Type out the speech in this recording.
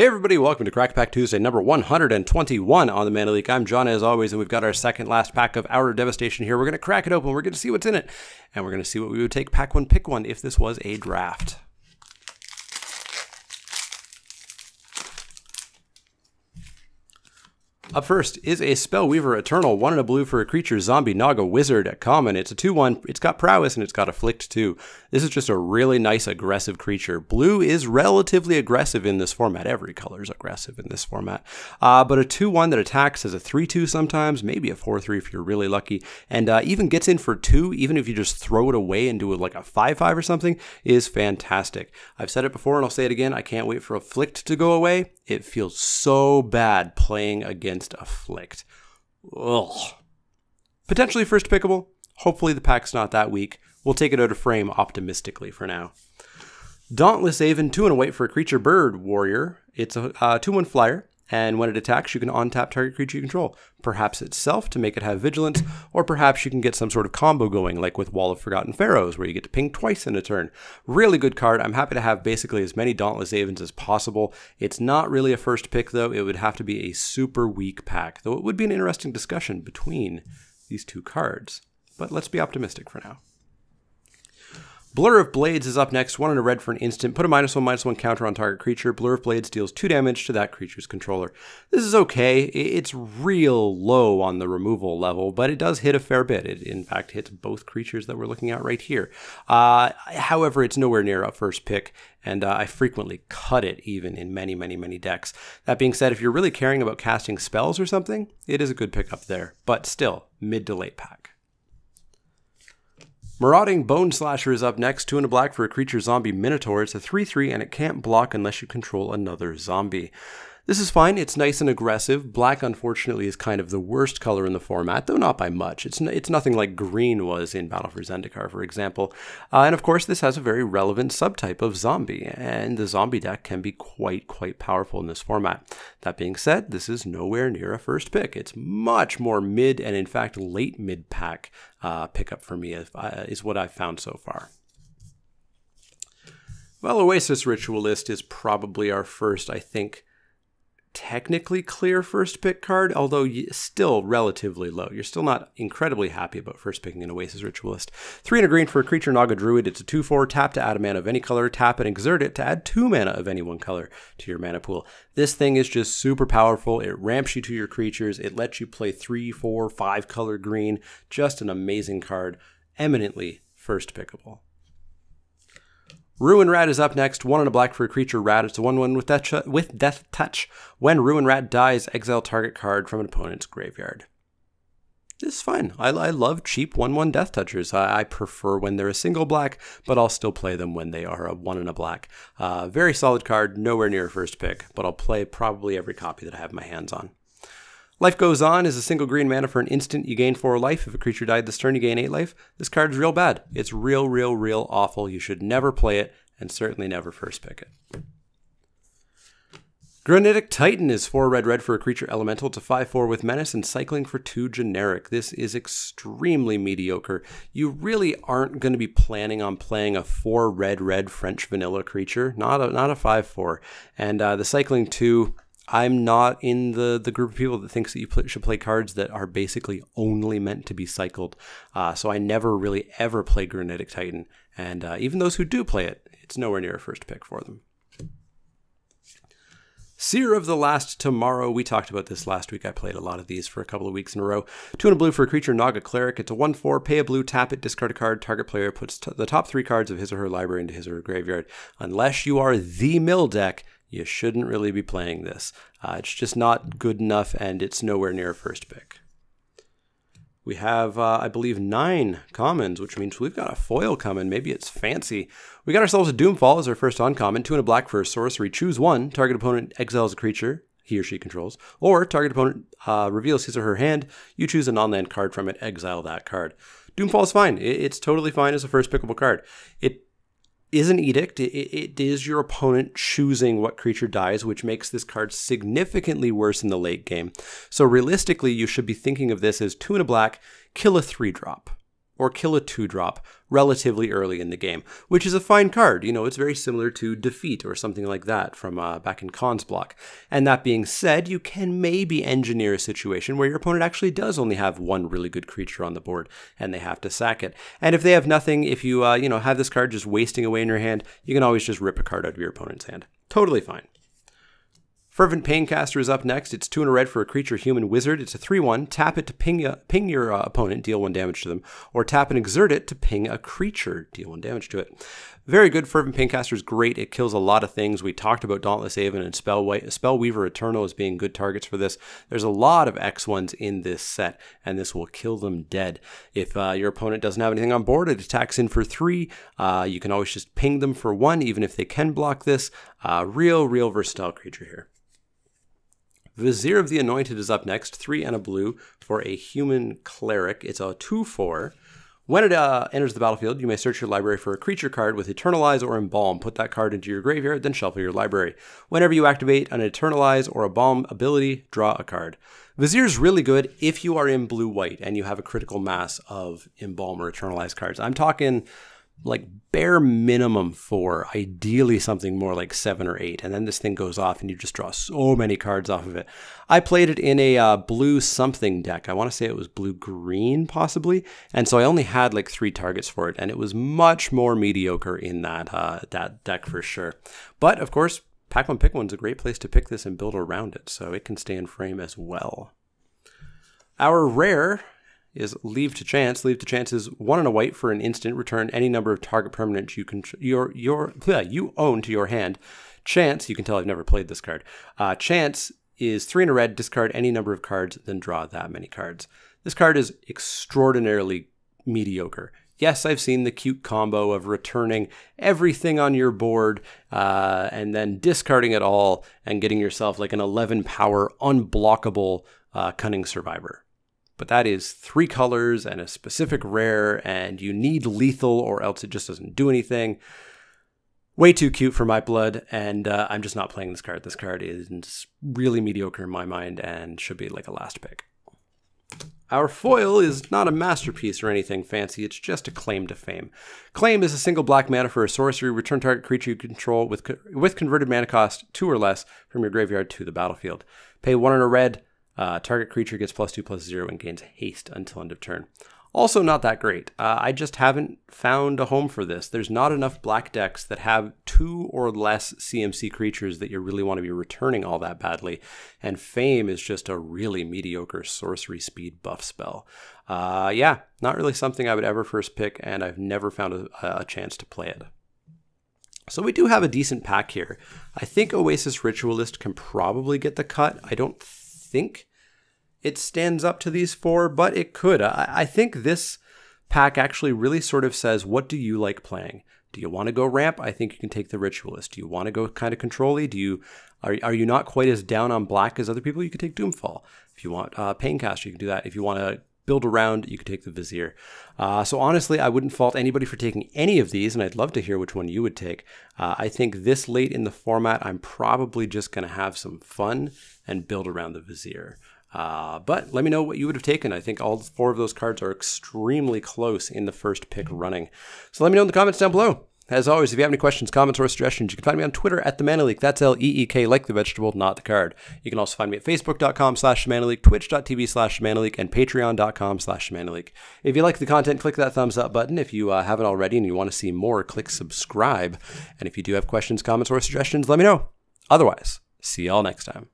Hey everybody, welcome to Crack Pack Tuesday, number 121 on the Mana Leak. I'm John as always, and we've got our second last pack of Outer Devastation here. We're going to crack it open, we're going to see what's in it, and we're going to see what we would take pack one, pick one if this was a draft. Up first is a Spellweaver Eternal, 1 and a blue for a creature, zombie, Naga, wizard at common. It's a 2/1, it's got prowess and it's got afflict too. This is just a really nice aggressive creature. Blue is relatively aggressive in this format. Every color is aggressive in this format. But a 2/1 that attacks as a 3/2 sometimes, maybe a 4/3 if you're really lucky, and even gets in for 2, even if you just throw it away and do it like a 5/5 or something, is fantastic. I've said it before and I'll say it again, I can't wait for afflict to go away. It feels so bad playing against afflict. Ugh. Potentially first pickable. Hopefully the pack's not that weak. We'll take it out of frame optimistically for now. Dauntless Aven, 2 and a white for a creature, bird warrior. It's a 2/1 flyer, and when it attacks, you can untap target creature you control. Perhaps itself to make it have vigilance, or perhaps you can get some sort of combo going, like with Wall of Forgotten Pharaohs, where you get to ping twice in a turn. Really good card. I'm happy to have basically as many Dauntless Avens as possible. It's not really a first pick, though. It would have to be a super weak pack, though it would be an interesting discussion between these two cards. But let's be optimistic for now. Blur of Blades is up next, 1 and a red for an instant. Put a -1/-1 counter on target creature. Blur of Blades deals 2 damage to that creature's controller. This is okay. It's real low on the removal level, but it does hit a fair bit. It, in fact, hits both creatures that we're looking at right here. However, it's nowhere near a first pick, and I frequently cut it even in many decks. That being said, if you're really caring about casting spells or something, it is a good pick up there, but still, mid to late pack. Marauding Bone Slasher is up next, 2 and a black for a creature, zombie, minotaur. It's a 3/3 and it can't block unless you control another zombie. This is fine, it's nice and aggressive. Black, unfortunately, is kind of the worst color in the format, though not by much. It's nothing like green was in Battle for Zendikar, for example. And of course, this has a very relevant subtype of zombie, and the zombie deck can be quite powerful in this format. That being said, this is nowhere near a first pick. It's much more mid and, in fact, late mid pack pickup for me, is what I've found so far. Well, Oasis Ritualist is probably our first, I think, technically clear first pick card, although still relatively low. You're still not incredibly happy about first picking an Oasis Ritualist. 3 and a green for a creature, Naga Druid. It's a 2/4, tap to add a mana of any color, tap and exert it to add 2 mana of any one color to your mana pool. This thing is just super powerful. It ramps you to your creatures. It lets you play 3, 4, 5 color green. Just an amazing card. Eminently first pickable. Ruin Rat is up next, 1 and a black for a creature, rat. It's a 1/1 with Death Touch. When Ruin Rat dies, exile target card from an opponent's graveyard. This is fine. I love cheap 1/1 Death Touchers. I prefer when they're a single black, but I'll still play them when they are a 1 and a black. Very solid card, nowhere near a first pick, but I'll play probably every copy that I have my hands on. Life Goes On is a single green mana for an instant. You gain 4 life. If a creature died this turn, you gain 8 life. This card is real bad. It's real awful. You should never play it, and certainly never first pick it. Granitic Titan is 4 red for a creature elemental. It's a 5/4 with menace and cycling for 2 generic. This is extremely mediocre. You really aren't going to be planning on playing a 4 red French vanilla creature, not a 5/4. And the cycling 2, I'm not in the group of people that thinks that you should play cards that are basically only meant to be cycled. So I never really ever play Granitic Titan. And even those who do play it, it's nowhere near a first pick for them. Seer of the Last Tomorrow. We talked about this last week. I played a lot of these for a couple of weeks in a row. 2 and a blue for a creature, Naga Cleric. It's a 1/4, pay a blue, tap it, discard a card. Target player puts the top 3 cards of his or her library into his or her graveyard. Unless you are the mill deck, you shouldn't really be playing this. It's just not good enough, and it's nowhere near a first pick. We have, I believe, 9 commons, which means we've got a foil coming. Maybe it's fancy. We got ourselves a Doomfall as our first uncommon. 2 and a black for a sorcery. Choose 1. Target opponent exiles a creature he or she controls. Or target opponent reveals his or her hand. You choose a non-land card from it. Exile that card. Doomfall is fine. It's totally fine as a first pickable card. It is an edict. It is your opponent choosing what creature dies, which makes this card significantly worse in the late game. So realistically, you should be thinking of this as 2 and a black, kill a 3-drop. or kill a 2-drop relatively early in the game, which is a fine card. You know, it's very similar to Defeat or something like that from back in Khan's block. And that being said, you can maybe engineer a situation where your opponent actually does only have one really good creature on the board and they have to sack it. And if they have nothing, if you, you know, have this card just wasting away in your hand, you can always just rip a card out of your opponent's hand. Totally fine. Fervent Paincaster is up next. It's 2 and a red for a creature human wizard. It's a 3/1. Tap it to ping your opponent, deal 1 damage to them, or tap and exert it to ping a creature, deal 1 damage to it. Very good. Fervent Paincaster is great. It kills a lot of things. We talked about Dauntless Aven and Spellweaver Eternal as being good targets for this. There's a lot of X1s in this set, and this will kill them dead. If your opponent doesn't have anything on board, it attacks in for 3. You can always just ping them for 1, even if they can block this. Real versatile creature here. Vizier of the Anointed is up next, 3 and a blue for a human cleric. It's a 2/4. When it enters the battlefield, you may search your library for a creature card with Eternalize or Embalm. Put that card into your graveyard, then shuffle your library. Whenever you activate an Eternalize or Embalm ability, draw a card. Vizier is really good if you are in blue-white and you have a critical mass of Embalm or Eternalize cards. I'm talking like bare minimum 4, ideally something more like 7 or 8, and then this thing goes off and you just draw so many cards off of it. I played it in a blue something deck. I want to say it was blue-green possibly, and so I only had like 3 targets for it, and it was much more mediocre in that, that deck for sure. But of course, Pack One Pick One's a great place to pick this and build around it, so it can stay in frame as well. Our rare is Leave to Chance. Leave to Chance is 1 and a white for an instant. Return any number of target permanents you own to your hand. Chance, you can tell I've never played this card. Chance is 3 and a red. Discard any number of cards, then draw that many cards. This card is extraordinarily mediocre. Yes, I've seen the cute combo of returning everything on your board and then discarding it all and getting yourself like an 11 power unblockable Cunning Survivor. But that is 3 colors and a specific rare, and you need lethal or else it just doesn't do anything. Way too cute for my blood, and I'm just not playing this card. This card is really mediocre in my mind and should be like a last pick. Our foil is not a masterpiece or anything fancy, it's just a Claim to Fame. Claim is a single black mana for a sorcery. Return target creature you control with converted mana cost 2 or less from your graveyard to the battlefield. Pay 1 and a red. Target creature gets +2/+0 and gains haste until end of turn. Also not that great. I just haven't found a home for this. There's not enough black decks that have 2 or less CMC creatures that you really want to be returning all that badly. And Fame is just a really mediocre sorcery speed buff spell. Yeah, not really something I would ever first pick, and I've never found a chance to play it. So we do have a decent pack here. I think Oasis Ritualist can probably get the cut. I don't think it stands up to these 4, but it could. I think this pack actually really sort of says, what do you like playing? Do you want to go ramp? I think you can take the Ritualist. Do you want to go kind of control-y? Are you not quite as down on black as other people? You could take Doomfall. If you want Paincaster, you can do that. If you want to build around, you could take the Vizier. So honestly, I wouldn't fault anybody for taking any of these, and I'd love to hear which one you would take. I think this late in the format, I'm probably just going to have some fun and build around the Vizier. But let me know what you would have taken. I think all 4 of those cards are extremely close in the first pick running. So let me know in the comments down below. As always, if you have any questions, comments, or suggestions, you can find me on Twitter at @TheManaLeak. That's L-E-E-K, like the vegetable, not the card. You can also find me at Facebook.com/ShamanaLeak, Twitch.tv/ShamanaLeak, and Patreon.com/ShamanaLeak. If you like the content, click that thumbs up button. If you haven't already and you want to see more, click subscribe. And if you do have questions, comments, or suggestions, let me know. Otherwise, see y'all next time.